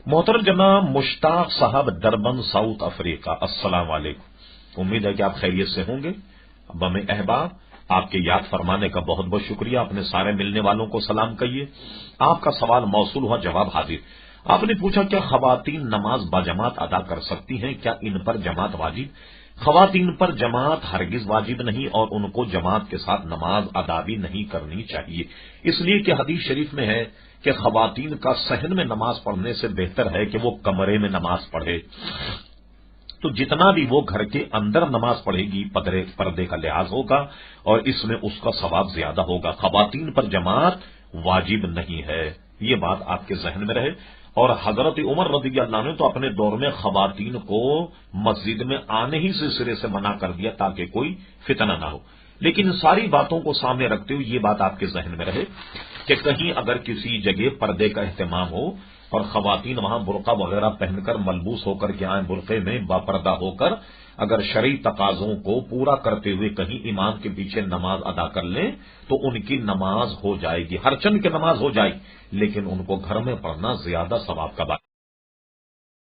محترم جناب مشتاق صاحب دربن ساؤتھ افریقہ، السلام علیکم، امید ہے کہ آپ خیریت سے ہوں گے۔ بم احباب، آپ کے یاد فرمانے کا بہت بہت شکریہ، اپنے سارے ملنے والوں کو سلام کہیے۔ آپ کا سوال موصول ہوا، جواب حاضر۔ آپ نے پوچھا کیا خواتین نماز باجماعت ادا کر سکتی ہیں، کیا ان پر جماعت واجب؟ خواتین پر جماعت ہرگز واجب نہیں، اور ان کو جماعت کے ساتھ نماز ادا بھی نہیں کرنی چاہیے، اس لیے کہ حدیث شریف میں ہے کہ خواتین کا صحن میں نماز پڑھنے سے بہتر ہے کہ وہ کمرے میں نماز پڑھے۔ تو جتنا بھی وہ گھر کے اندر نماز پڑھے گی پردے کا لحاظ ہوگا اور اس میں اس کا ثواب زیادہ ہوگا۔ خواتین پر جماعت واجب نہیں ہے، یہ بات آپ کے ذہن میں رہے۔ اور حضرت عمر رضی اللہ عنہ تو اپنے دور میں خواتین کو مسجد میں آنے ہی سے سرے سے منع کر دیا تاکہ کوئی فتنہ نہ ہو۔ لیکن ساری باتوں کو سامنے رکھتے ہوئے یہ بات آپ کے ذہن میں رہے کہ کہیں اگر کسی جگہ پردے کا اہتمام ہو اور خواتین وہاں برقع وغیرہ پہن کر ملبوس ہو کر کے آئیں، برقعے میں باپردہ ہو کر اگر شرعی تقاضوں کو پورا کرتے ہوئے کہیں امام کے پیچھے نماز ادا کر لیں تو ان کی نماز ہو جائے گی، ہر چند کی نماز ہو جائے گی، لیکن ان کو گھر میں پڑھنا زیادہ ثواب کا بات